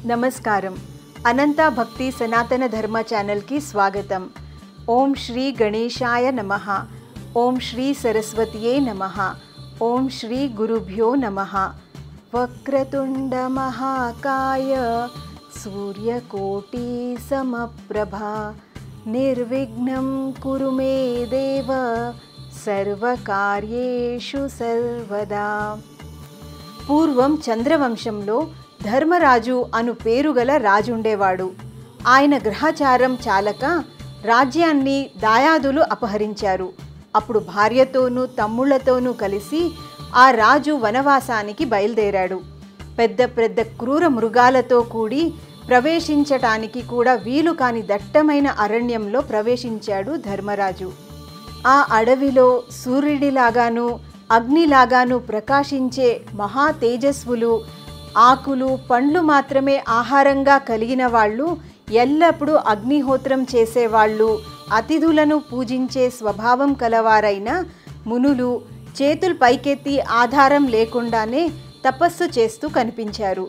నమస్కారం. అనంత భక్తి సనాతన ధర్మ ఛానల్కి స్వాగతం. ఓం శ్రీ గణేశాయ నమః. ఓం శ్రీ సరస్వతియే నమః. ఓం శ్రీ గురుభ్యో నమః. వక్రతుండ మహాకాయ సూర్యకోటి సమప్రభ నిర్విఘ్నం కురు మే దేవ సర్వకార్యేషు సర్వదా. పూర్వం చంద్రవంశంలో ధర్మరాజు అను పేరుగల రాజుండేవాడు. ఆయన గ్రహచారం చాలక రాజ్యాన్ని దాయాదులు అపహరించారు. అప్పుడు భార్యతోనూ తమ్ముళ్లతోనూ కలిసి ఆ రాజు వనవాసానికి బయలుదేరాడు. పెద్ద పెద్ద క్రూర మృగాలతో కూడి ప్రవేశించటానికి కూడా వీలు కాని దట్టమైన అరణ్యంలో ప్రవేశించాడు ధర్మరాజు. ఆ అడవిలో సూర్యుడిలాగాను అగ్నిలాగాను ప్రకాశించే మహా తేజస్వులు, ఆకులు పండ్లు మాత్రమే ఆహారంగా కలిగిన వాళ్ళు, ఎల్లప్పుడూ అగ్నిహోత్రం చేసేవాళ్ళు, అతిథులను పూజించే స్వభావం కలవారైన మునులు చేతులు పైకెత్తి ఆధారం లేకుండానే తపస్సు చేస్తూ కనిపించారు.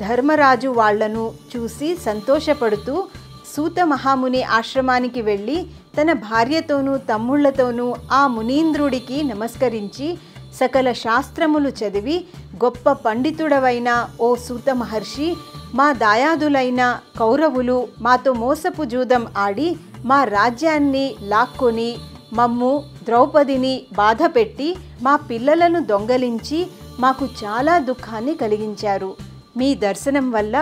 ధర్మరాజు వాళ్లను చూసి సంతోషపడుతూ సూత మహాముని ఆశ్రమానికి వెళ్ళి తన భార్యతోనూ తమ్ముళ్లతోనూ ఆ మునీంద్రుడికి నమస్కరించి సకల శాస్త్రములు చదివి, గొప్ప పండితుడవైన ఓ సూత మహర్షి, మా దాయాదులైన కౌరవులు మాతో మోసపు జూదం ఆడి మా రాజ్యాన్ని లాక్కొని మమ్ము ద్రౌపదిని బాధపెట్టి మా పిల్లలను దొంగలించి మాకు చాలా దుఃఖాన్ని కలిగించారు. మీ దర్శనం వల్ల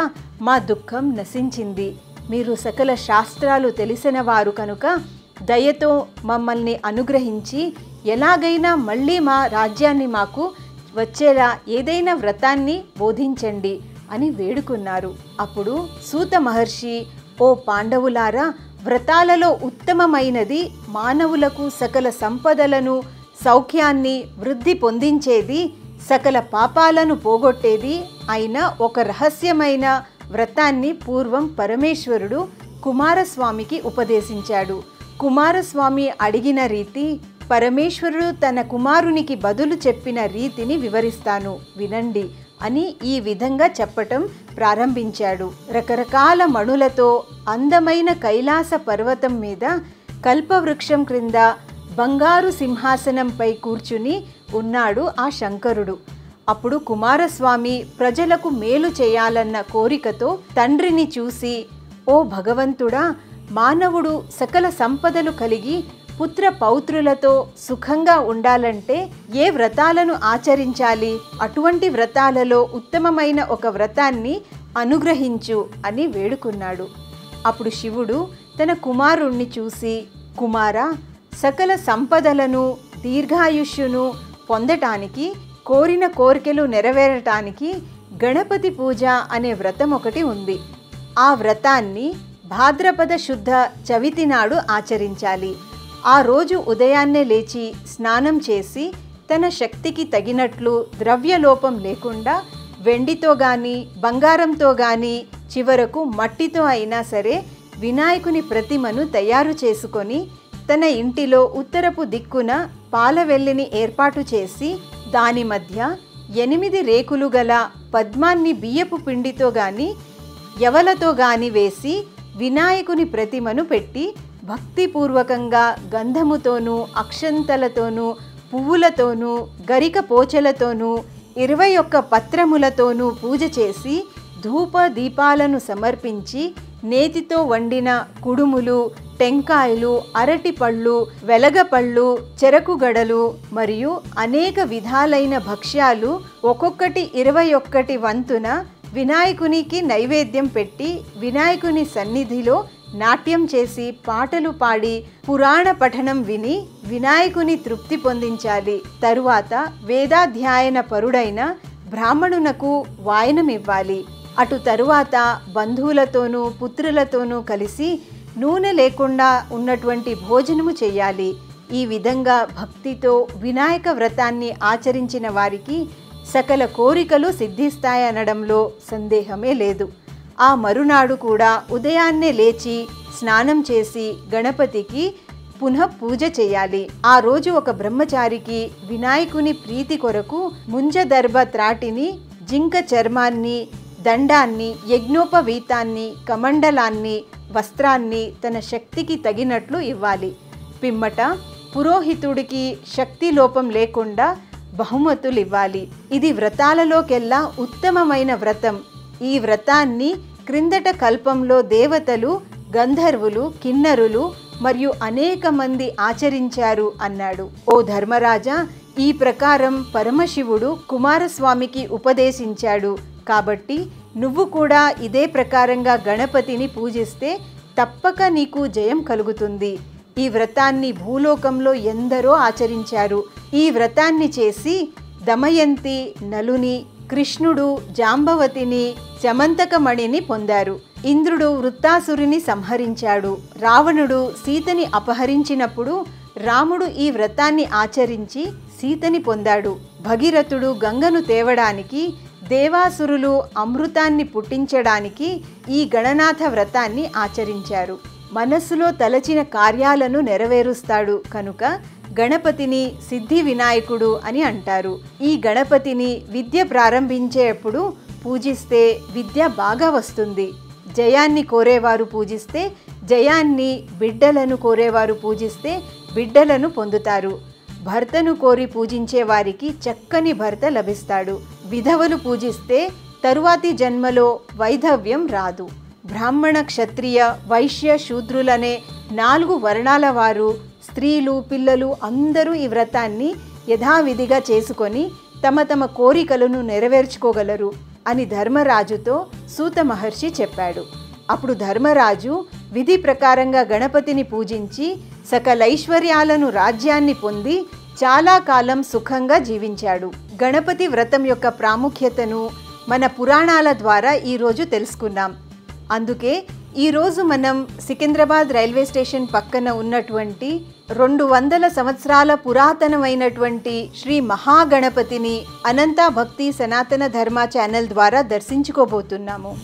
మా దుఃఖం నశించింది. మీరు సకల శాస్త్రాలు తెలిసిన వారు కనుక దయతో మమ్మల్ని అనుగ్రహించి ఎలాగైనా మళ్ళీ మా రాజ్యాన్ని మాకు వచ్చేలా ఏదైనా వ్రతాన్ని బోధించండి అని వేడుకున్నారు. అప్పుడు సూత మహర్షి, ఓ పాండవులారా, వ్రతాలలో ఉత్తమమైనది మానవులకు సకల సంపదలను సౌఖ్యాన్ని వృద్ధి పొందించేది, సకల పాపాలను పోగొట్టేది అయిన ఒక రహస్యమైన వ్రతాన్ని పూర్వం పరమేశ్వరుడు కుమారస్వామికి ఉపదేశించాడు. కుమారస్వామి అడిగిన రీతి, పరమేశ్వరుడు తన కుమారునికి బదులు చెప్పిన రీతిని వివరిస్తాను వినండి అని ఈ విధంగా చెప్పటం ప్రారంభించాడు. రకరకాల మణులతో అందమైన కైలాస పర్వతం మీద కల్పవృక్షం క్రింద బంగారు సింహాసనంపై కూర్చుని ఉన్నాడు ఆ శంకరుడు. అప్పుడు కుమారస్వామి ప్రజలకు మేలు చేయాలన్న కోరికతో తండ్రిని చూసి, ఓ భగవంతుడా, మానవుడు సకల సంపదలు కలిగి పుత్ర పౌత్రులతో సుఖంగా ఉండాలంటే ఏ వ్రతాలను ఆచరించాలి? అటువంటి వ్రతాలలో ఉత్తమమైన ఒక వ్రతాన్ని అనుగ్రహించు అని వేడుకున్నాడు. అప్పుడు శివుడు తన కుమారుణ్ణి చూసి, కుమారా, సకల సంపదలను దీర్ఘాయుష్యును పొందటానికి, కోరిన కోరికలు నెరవేరటానికి గణపతి పూజ అనే వ్రతం ఒకటి ఉంది. ఆ వ్రతాన్ని భాద్రపద శుద్ధ చవితి నాడు ఆచరించాలి. ఆ రోజు ఉదయాన్నే లేచి స్నానం చేసి తన శక్తికి తగినట్లు ద్రవ్యలోపం లేకుండా వెండితో గాని బంగారంతో గాని చివరకు మట్టితో అయినా సరే వినాయకుని ప్రతిమను తయారు చేసుకొని తన ఇంటిలో ఉత్తరపు దిక్కున పాలవెల్లిని ఏర్పాటు చేసి దాని మధ్య 8 రేకులు గల పద్మాన్ని బియ్యపు పిండితో గాని యవలతో గాని వేసి వినాయకుని ప్రతిమను పెట్టి భక్తిపూర్వకంగా గంధముతోనూ అక్షంతలతోనూ పువ్వులతోనూ గరిక పోచలతోనూ 21 పత్రములతోనూ పూజ చేసి ధూప దీపాలను సమర్పించి నేతితో వండిన కుడుములు, టెంకాయలు, అరటిపళ్ళు, వెలగపళ్ళు, చెరకుగడలు మరియు అనేక విధాలైన భక్ష్యాలు ఒక్కొక్కటి 21 వంతున వినాయకునికి నైవేద్యం పెట్టి పవిత్రమైన సన్నిధిలో నాట్యం చేసి పాటలు పాడి పురాణ పఠనం విని వినాయకుని తృప్తి పొందించాలి. తరువాత వేదాధ్యాయన పరుడైన బ్రాహ్మణునకు వాయనమివ్వాలి. అటు తరువాత బంధువులతోనూ పుత్రులతోనూ కలిసి నూనె లేకుండా ఉన్నటువంటి భోజనము చేయాలి. ఈ విధంగా భక్తితో వినాయక వ్రతాన్ని ఆచరించిన వారికి సకల కోరికలు సిద్ధిస్తాయనడంలో సందేహమే లేదు. ఆ మరునాడు కూడా ఉదయాన్నే లేచి స్నానం చేసి గణపతికి పునః పూజ చేయాలి. ఆ రోజు ఒక బ్రహ్మచారికి వినాయకుని ప్రీతి కొరకు ముంజదర్భ త్రాటిని, జింక చర్మాన్ని, దండాన్ని, యజ్ఞోపవీతాన్ని, కమండలాన్ని, వస్త్రాన్ని తన శక్తికి తగినట్లు ఇవ్వాలి. పిమ్మట పురోహితుడికి శక్తి లోపం లేకుండా బహుమతులు ఇవ్వాలి. ఇది వ్రతాలలోకెల్లా ఉత్తమమైన వ్రతం. ఈ వ్రతాన్ని క్రిందట కల్పంలో దేవతలు, గంధర్వులు, కిన్నరులు మరియు అనేక మంది ఆచరించారు అన్నాడు. ఓ ధర్మరాజా, ఈ ప్రకారం పరమశివుడు కుమారస్వామికి ఉపదేశించాడు. కాబట్టి నువ్వు కూడా ఇదే ప్రకారంగా గణపతిని పూజిస్తే తప్పక నీకు జయం కలుగుతుంది. ఈ వ్రతాన్ని భూలోకంలో ఎందరో ఆచరించారు. ఈ వ్రతాన్ని చేసి దమయంతి, నలుని, కృష్ణుడు జాంబవతిని, శమంతకమణిని పొందారు. ఇంద్రుడు వృత్తాసురుని సంహరించాడు. రావణుడు సీతని అపహరించినప్పుడు రాముడు ఈ వ్రతాన్ని ఆచరించి సీతని పొందాడు. భగీరథుడు గంగను తేవడానికి, దేవాసురులు అమృతాన్ని పుట్టించడానికి ఈ గణనాథ వ్రతాన్ని ఆచరించారు. మనస్సులో తలచిన కార్యాలను నెరవేరుస్తాడు కనుక గణపతిని సిద్ధి వినాయకుడు అని అంటారు. ఈ గణపతిని విద్య ప్రారంభించేప్పుడు పూజిస్తే విద్య బాగా వస్తుంది. జయాన్ని కోరేవారు పూజిస్తే జయాన్ని, బిడ్డలను కోరేవారు పూజిస్తే బిడ్డలను పొందుతారు. భర్తను కోరి పూజించే వారికి చక్కని భర్త లభిస్తాడు. విధవలు పూజిస్తే తరువాతి జన్మలో వైధవ్యం రాదు. బ్రాహ్మణ, క్షత్రియ, వైశ్య, శూద్రులనే 4 వర్ణాల వారు, స్త్రీలు, పిల్లలు అందరూ ఈ వ్రతాన్ని యథావిధిగా చేసుకొని తమ తమ కోరికలను నెరవేర్చుకోగలరు అని ధర్మరాజుతో సూత మహర్షి చెప్పాడు. అప్పుడు ధర్మరాజు విధి ప్రకారంగా గణపతిని పూజించి సకలైశ్వర్యాలను, రాజ్యాన్ని పొంది చాలా కాలం సుఖంగా జీవించాడు. గణపతి వ్రతం యొక్క ప్రాముఖ్యతను మన పురాణాల ద్వారా ఈరోజు తెలుసుకున్నాం. అందుకే ఈరోజు మనం సికింద్రాబాద్ రైల్వే స్టేషన్ పక్కన ఉన్నటువంటి 200 సంవత్సరాల పురాతనమైనటువంటి శ్రీ మహాగణపతిని అనంత భక్తి సనాతన ధర్మ ఛానల్ ద్వారా దర్శించుకోబోతున్నాము.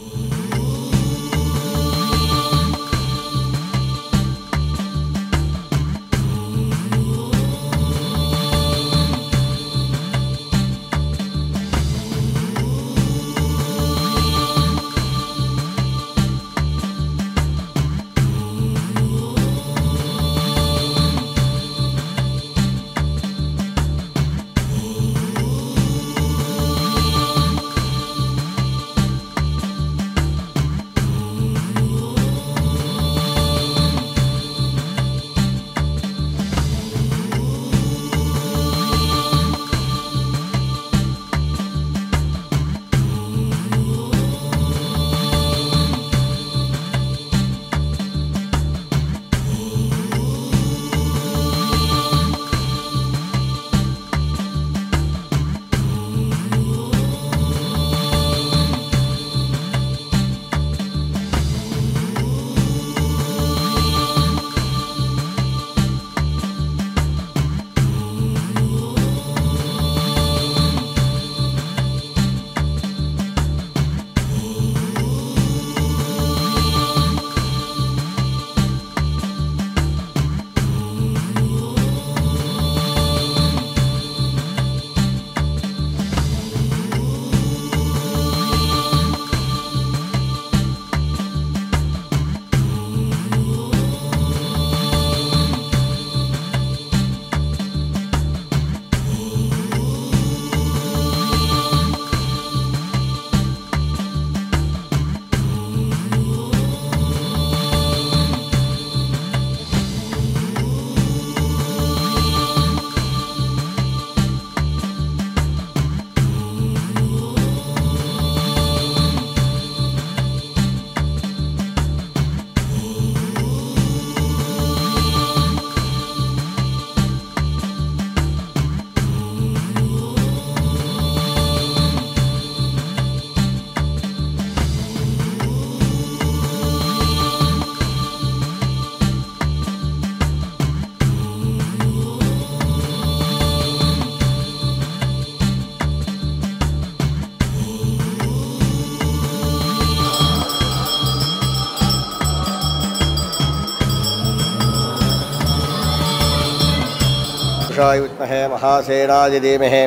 विद्महे महासेनाय धीमहि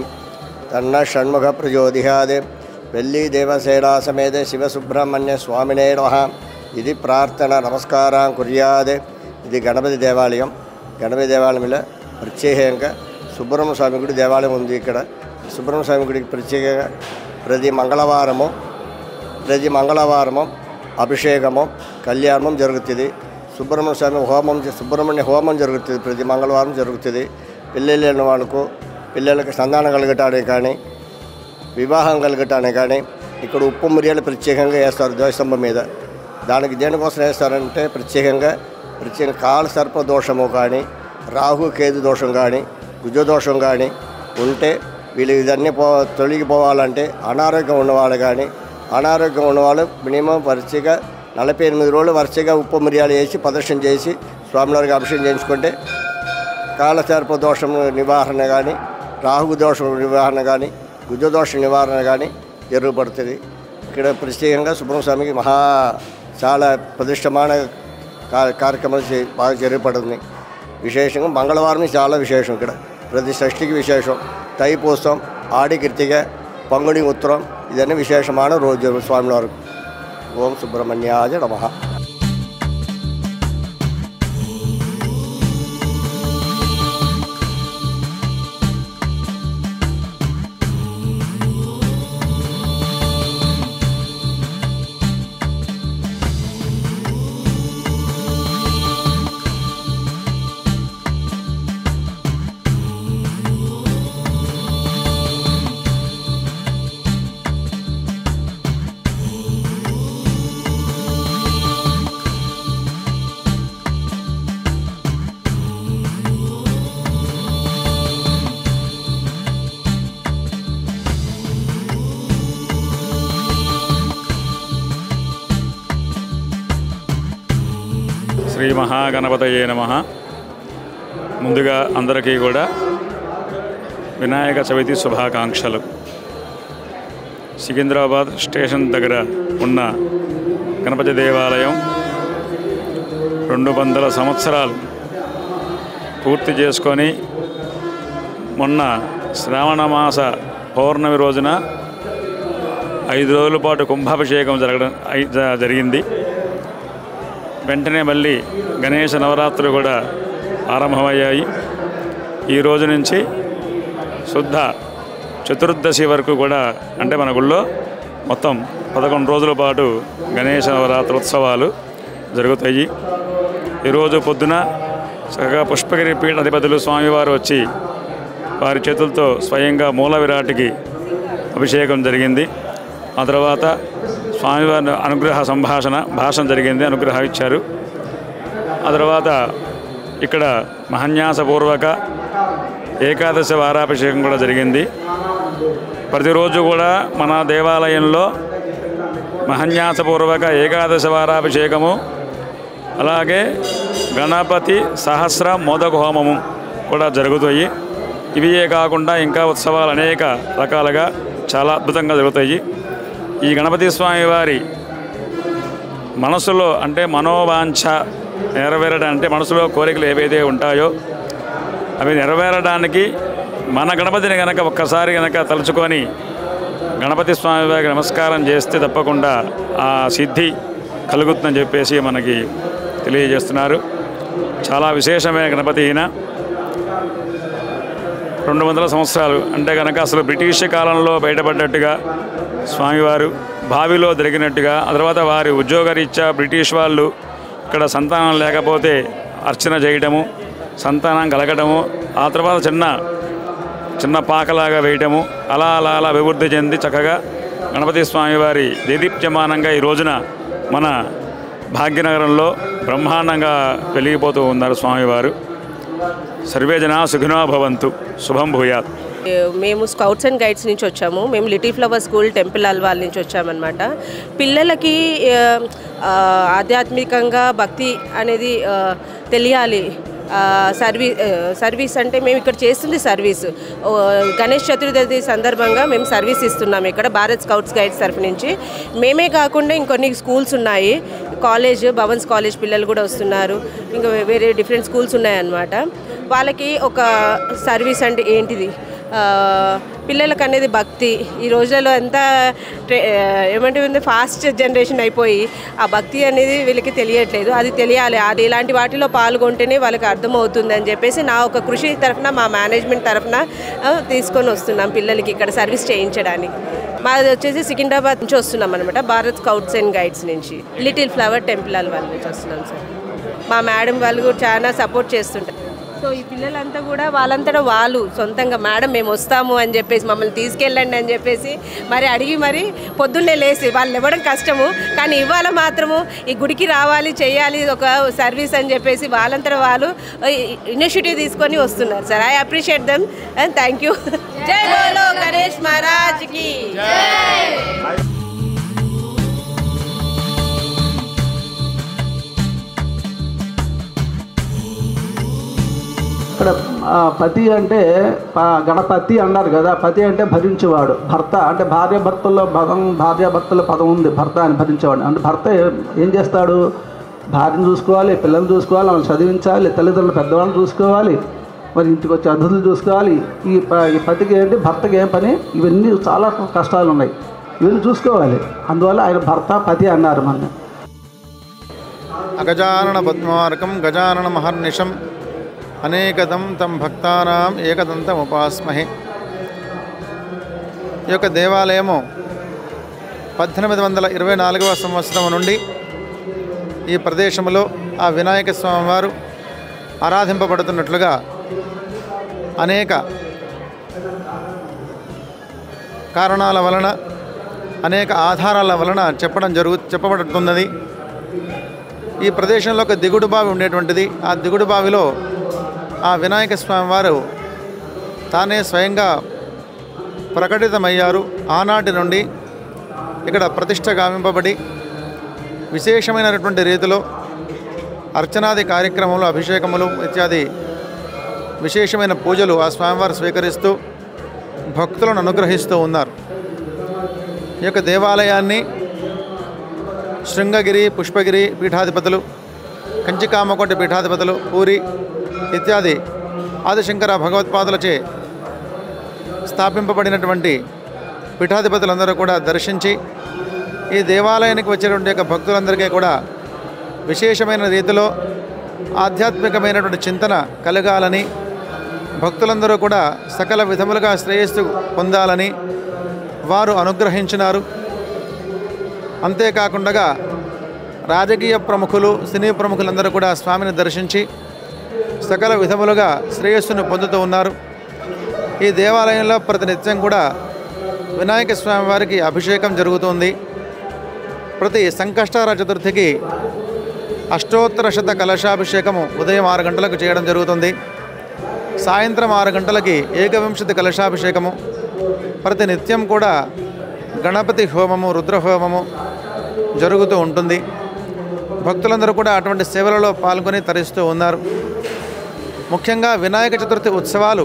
तन्नः षण्मुखः प्रचोदयात् వెల్లి దేవసేనా సమేత శివసుబ్రహ్మణ్య స్వామినే నమః. ఇది ప్రార్థన నమస్కారం కుర్యాదే. ఇది గణపతి దేవాలయం. గణపతి దేవాలయంలో ప్రత్యేకంగా సుబ్రహ్మణ్య స్వామి గుడి దేవాలయం ఉంది. ఇక్కడ సుబ్రహ్మణ్య స్వామి గుడికి ప్రత్యేకంగా ప్రతి మంగళవారము అభిషేకము కళ్యాణం జరుగుతుంది. సుబ్రహ్మణ్య హోమం జరుగుతుంది. ప్రతి మంగళవారం జరుగుతుంది. పిల్లలు లేని వాళ్ళకు పిల్లలకి సంతానం కలగటానికి కానీ వివాహం కలగటానికి కానీ ఇక్కడ ఉప్పు మిరియాలు ప్రత్యేకంగా వేస్తారు ధ్వజస్తంభం మీద. దేనికోసం వేస్తారంటే ప్రత్యేకంగా కాల సర్ప దోషము కానీ రాహు కేతు దోషం కానీ గుజదోషం కానీ ఉంటే వీళ్ళు ఇదన్నీ తొలగిపోవాలంటే అనారోగ్యం ఉన్నవాళ్ళు కానీ అనారోగ్యం ఉన్నవాళ్ళు మినిమం వరుసగా 48 రోజులు వరుసగా ఉప్పు మిరియాలు వేసి ప్రదర్శన చేసి స్వామివారికి అభిషేకం చేయించుకుంటే కాలసర్ప దోషం నివారణ కానీ రాహు దోషం నివారణ కానీ గుజదోష నివారణ కానీ జరుగుపడుతుంది. ఇక్కడ ప్రత్యేకంగా సుబ్రహ్మణ్య స్వామికి చాలా ప్రతిష్టమైన కార్యక్రమాలు బాగా జరుగుపడుతుంది. విశేషంగా మంగళవారం చాలా విశేషం. ఇక్కడ ప్రతి షష్ఠికి విశేషం. తైపూసం, ఆడి కృతిక, పంగుని ఉత్తరం ఇదన్నీ విశేషమైన రోజు స్వామివారికి. ఓం సుబ్రహ్మణ్యాయ నమః. శ్రీ మహాగణపతయే నమః. ముందుగా అందరికీ కూడా వినాయక చవితి శుభాకాంక్షలు. సికింద్రాబాద్ స్టేషన్ దగ్గర ఉన్న గణపతి దేవాలయం 200 సంవత్సరాలు పూర్తి చేసుకొని మొన్న శ్రావణమాస పౌర్ణమి రోజున 5 రోజుల పాటు కుంభాభిషేకం జరిగింది. వెంటనే మళ్ళీ గణేష నవరాత్రులు కూడా ఆరంభమయ్యాయి. ఈ రోజు నుంచి శుద్ధ చతుర్దశి వరకు కూడా అంటే మన గుళ్ళో మొత్తం 11 రోజుల పాటు గణేష నవరాత్రోత్సవాలు జరుగుతాయి. ఈరోజు పొద్దున చక్కగా పుష్పగిరి పీఠాధిపతులు స్వామివారు వచ్చి వారి చేతులతో స్వయంగా మూల విరాటికి అభిషేకం జరిగింది. ఆ తర్వాత స్వామివారి అనుగ్రహ భాషణ జరిగింది. అనుగ్రహం ఇచ్చారు. ఆ తర్వాత ఇక్కడ మహాన్యాసపూర్వక ఏకాదశి వారాభిషేకం కూడా జరిగింది. ప్రతిరోజు కూడా మన దేవాలయంలో మహాన్యాసపూర్వక ఏకాదశి వారాభిషేకము అలాగే గణపతి సహస్ర మోదక హోమము కూడా జరుగుతాయి. ఇవే కాకుండా ఇంకా ఉత్సవాలు అనేక రకాలుగా చాలా అద్భుతంగా జరుగుతాయి. ఈ గణపతి స్వామి వారి మనసులో అంటే మనోవాంఛ నెరవేరడం అంటే మనసులో కోరికలు ఏవైతే ఉంటాయో అవి నెరవేరడానికి మన గణపతిని కనుక ఒక్కసారి కనుక తలుచుకొని గణపతి స్వామి వారికి నమస్కారం చేస్తే తప్పకుండా ఆ సిద్ధి కలుగుతుందని చెప్పేసి మనకి తెలియజేస్తున్నారు. చాలా విశేషమైన గణపతి ఈయన. 200 సంవత్సరాలు అంటే కనుక అసలు బ్రిటిష్ కాలంలో బయటపడ్డట్టుగా స్వామివారు బావిలో దొరికినట్టుగా, ఆ తర్వాత వారి ఉద్యోగరీత్యా బ్రిటిష్ వాళ్ళు ఇక్కడ సంతానం లేకపోతే అర్చన చేయడము, సంతానం కలగడము, ఆ తర్వాత చిన్న పాకలాగా వేయటము, అలా అభివృద్ధి చెంది చక్కగా గణపతి స్వామివారి దేదీప్యమానంగా ఈ రోజున మన భాగ్యనగరంలో బ్రహ్మాండంగా వెలిగిపోతూ ఉన్నారు స్వామివారు. సర్వే జనా సుఖినో భవంతు. శుభం భూయాత్. మేము స్కౌట్స్ అండ్ గైడ్స్ నుంచి వచ్చాము. మేము little flower school temple Alwal నుంచి వచ్చామన్నమాట. పిల్లలకి ఆధ్యాత్మికంగా భక్తి అనేది తెలియాలి. సర్వీస్ అంటే మేము ఇక్కడ చేస్తుంది సర్వీస్. గణేష్ చతుర్థి సందర్భంగా మేము సర్వీస్ ఇస్తున్నాము ఇక్కడ భారత్ స్కౌట్స్ గైడ్స్ తరఫు నుంచి. మేమే కాకుండా ఇంకొన్ని స్కూల్స్ ఉన్నాయి. కాలేజ్ భవన్స్ కాలేజ్ పిల్లలు కూడా వస్తున్నారు. ఇంకా వేరే డిఫరెంట్ స్కూల్స్ ఉన్నాయన్నమాట. వాళ్ళకి ఒక సర్వీస్ అంటే ఏంటిది, పిల్లలకు అనేది భక్తి ఈ రోజులలో ఎంత ఏమంటుంది ఫాస్ట్ జనరేషన్ అయిపోయి ఆ భక్తి అనేది వీళ్ళకి తెలియట్లేదు. అది తెలియాలి, అది ఇలాంటి వాటిలో పాల్గొంటేనే వాళ్ళకి అర్థమవుతుంది అని చెప్పేసి నా ఒక కృషి తరఫున మా మేనేజ్మెంట్ తరఫున తీసుకొని వస్తున్నాం పిల్లలకి ఇక్కడ సర్వీస్ చేయించడానికి. మాది వచ్చేసి సికింద్రాబాద్ నుంచి వస్తున్నాం అనమాట, భారత్ స్కౌట్స్ అండ్ గైడ్స్ నుంచి, లిటిల్ ఫ్లవర్ టెంపుల్ వాళ్ళ నుంచి వస్తున్నాం సార్. మా మేడం వాళ్ళు కూడా చాలా సపోర్ట్ చేస్తుంటారు. సో ఈ పిల్లలంతా కూడా వాళ్ళంతటా వాళ్ళు సొంతంగా మేడం మేము వస్తాము అని చెప్పేసి మమ్మల్ని తీసుకెళ్ళండి అని చెప్పేసి మరి అడిగి మరి పొద్దున్నే లేసి వాళ్ళు ఇవ్వడం కష్టము, కానీ ఇవాళ మాత్రము ఈ గుడికి రావాలి చేయాలి ఒక సర్వీస్ అని చెప్పేసి వాళ్ళంతటా వాళ్ళు ఇనిషియేటివ్ తీసుకొని వస్తున్నారు sir. I appreciate them and thank you. జై బోలో గణేష్ మహారాజ్కి జై. ఇక్కడ పతి అంటే గణపతి అన్నారు కదా, పతి అంటే భరించేవాడు, భర్త అంటే భార్యాభర్తల పదం ఉంది, భర్త అని భరించేవాడు. అంటే భర్త ఏం చేస్తాడు, భార్యను చూసుకోవాలి, పిల్లల్ని చూసుకోవాలి, వాళ్ళని చదివించాలి, తల్లిదండ్రులు పెద్దవాళ్ళని చూసుకోవాలి, మరి ఇంటికి వచ్చే అతిథులు చూసుకోవాలి. ఈ పతికి ఏంటి, భర్తకి ఏం పని, ఇవన్నీ చాలా కష్టాలు ఉన్నాయి, ఇవన్నీ చూసుకోవాలి. అందువల్ల ఆయన భర్త పతి అన్నారు. మన అగజానన పద్మార్కం గజానన మహర్నిశం అనేకదం తం భక్తానాం ఏకదంతం ఉపాస్మహే. ఈ యొక్క దేవాలయము 1824వ సంవత్సరం నుండి ఈ ప్రదేశంలో ఆ వినాయక స్వామివారు ఆరాధింపబడుతున్నట్లుగా అనేక కారణాల వలన అనేక ఆధారాల వలన చెప్పబడుతున్నది. ఈ ప్రదేశంలో ఒక దిగుడు బావి ఉండేటువంటిది. ఆ దిగుడు బావిలో ఆ వినాయక స్వామివారు తానే స్వయంగా ప్రకటితమయ్యారు. ఆనాటి నుండి ఇక్కడ ప్రతిష్ట గావింపబడి విశేషమైనటువంటి రీతిలో అర్చనాది కార్యక్రమాలు, అభిషేకములు ఇత్యాది విశేషమైన పూజలు ఆ స్వామివారు స్వీకరిస్తూ భక్తులను అనుగ్రహిస్తూ ఉన్నారు. ఈ యొక్క దేవాలయాన్ని శృంగగిరి, పుష్పగిరి పీఠాధిపతులు, కంచికామకోటి పీఠాధిపతులు, పూరి ఇత్యాది ఆదిశంకర భగవత్పాదులచే స్థాపింపబడినటువంటి పీఠాధిపతులందరూ కూడా దర్శించి ఈ దేవాలయానికి వచ్చేటువంటి యొక్క భక్తులందరికీ కూడా విశేషమైన రీతిలో ఆధ్యాత్మికమైనటువంటి చింతన కలగాలని, భక్తులందరూ కూడా సకల విధములుగా శ్రేయస్సు పొందాలని వారు అనుగ్రహించినారు. అంతేకాకుండా రాజకీయ ప్రముఖులు, సినీ ప్రముఖులందరూ కూడా స్వామిని దర్శించి సకల విధములుగా శ్రేయస్సును పొందుతూ ఉన్నారు. ఈ దేవాలయంలో ప్రతినిత్యం కూడా వినాయక స్వామి వారికి అభిషేకం జరుగుతుంది. ప్రతి సంకష్టార చతుర్థికి అష్టోత్తర శత కలశాభిషేకము ఉదయం 6 గంటలకు చేయడం జరుగుతుంది. సాయంత్రం 6 గంటలకి 1 కలశాభిషేకము. ప్రతినిత్యం కూడా గణపతి హోమము, రుద్రహోమము జరుగుతూ ఉంటుంది. భక్తులందరూ కూడా అటువంటి సేవలలో పాల్గొని తరిస్తూ ఉన్నారు. ముఖ్యంగా వినాయక చతుర్థి ఉత్సవాలు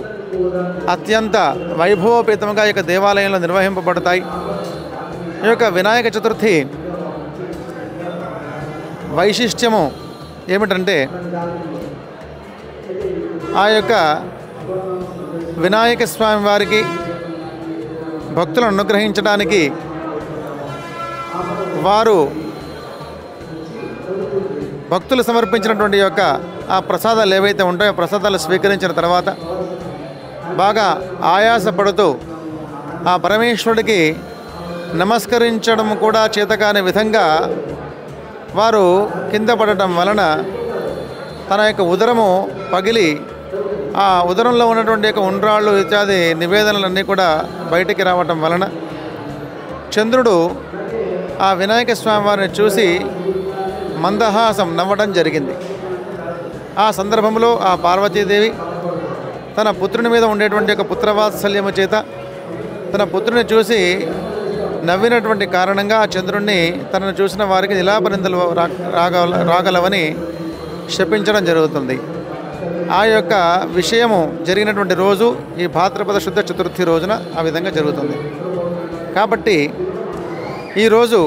అత్యంత వైభవోపేతంగా ఈ యొక్క దేవాలయంలో నిర్వహింపబడతాయి. ఈ యొక్క వినాయక చతుర్థి వైశిష్ట్యము ఏమిటంటే, ఆ యొక్క వినాయక స్వామి వారికి భక్తులను అనుగ్రహించడానికి వారు భక్తులు సమర్పించినటువంటి యొక్క ఆ ప్రసాదాలు ఏవైతే ఉంటాయో ప్రసాదాలు స్వీకరించిన తర్వాత బాగా ఆయాసపడుతూ ఆ పరమేశ్వరుడికి నమస్కరించడం కూడా చేతకాని విధంగా వారు కింద పడటం వలన తన యొక్క ఉదరము పగిలి ఆ ఉదరంలో ఉన్నటువంటి యొక్క ఉండ్రాళ్ళు ఇత్యాది నివేదనలన్నీ కూడా బయటికి రావటం వలన చంద్రుడు ఆ వినాయక స్వామి వారిని చూసి మందహాసం నవ్వడం జరిగింది. ఆ సందర్భంలో ఆ పార్వతీదేవి తన పుత్రుని మీద ఉండేటువంటి ఒక పుత్రవాత్సల్యము చేత తన పుత్రుని చూసి నవ్వినటువంటి కారణంగా ఆ చంద్రుణ్ణి తనను చూసిన వారికి నిలాపనిందలు రాగలవని శపించడం జరుగుతుంది. ఆ యొక్క విషయము జరిగినటువంటి రోజు ఈ భాద్రపద శుద్ధ చతుర్థి రోజున ఆ విధంగా జరుగుతుంది. కాబట్టి ఈరోజు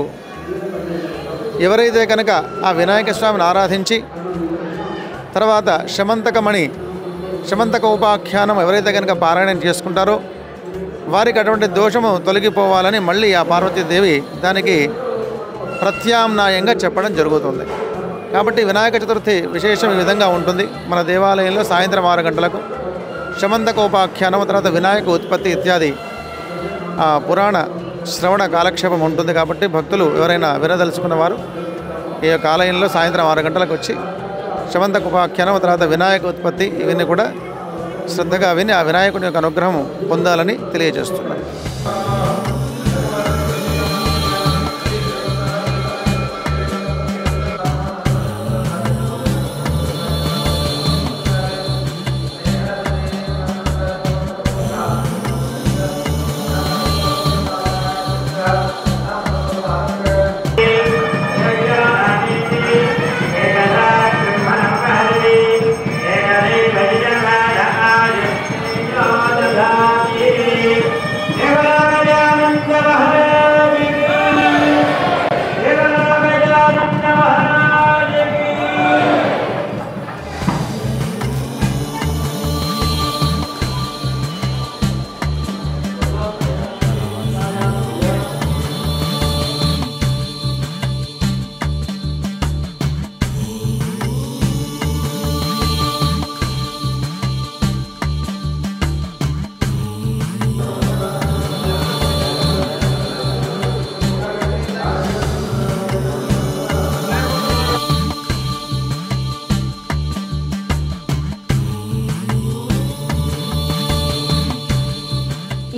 ఎవరైతే కనుక ఆ వినాయక స్వామిని ఆరాధించి తర్వాత శమంతకమణి శమంతక ఉపాఖ్యానం ఎవరైతే కనుక పారాయణం చేసుకుంటారో వారికి అటువంటి దోషము తొలగిపోవాలని మళ్ళీ ఆ పార్వతీదేవి దానికి ప్రత్యామ్నాయంగా చెప్పడం జరుగుతుంది. కాబట్టి వినాయక చతుర్థి విశేషం ఈ విధంగా ఉంటుంది. మన దేవాలయంలో సాయంత్రం 6 గంటలకు శమంతకోపాఖ్యానం, తర్వాత వినాయక ఉత్పత్తి ఇత్యాది పురాణ శ్రవణ కాలక్షేపం ఉంటుంది. కాబట్టి భక్తులు ఎవరైనా వినదలుచుకున్న వారు ఈ యొక్క ఆలయంలో సాయంత్రం 6 గంటలకు వచ్చి శమంతకోపాఖ్యానం, తర్వాత వినాయక ఉత్పత్తి ఇవన్నీ కూడా శ్రద్ధగా విని ఆ వినాయకుని యొక్క అనుగ్రహం పొందాలని తెలియజేస్తున్నారు.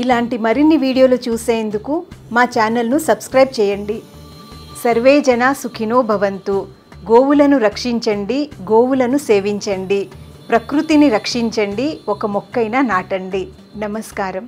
ఇలాంటి మరిన్ని వీడియోలు చూసేందుకు మా ఛానల్ను సబ్స్క్రైబ్ చేయండి. సర్వే జనా సుఖినో భవంతు. గోవులను రక్షించండి, గోవులను సేవించండి, ప్రకృతిని రక్షించండి, ఒక మొక్కైనా నాటండి. నమస్కారం.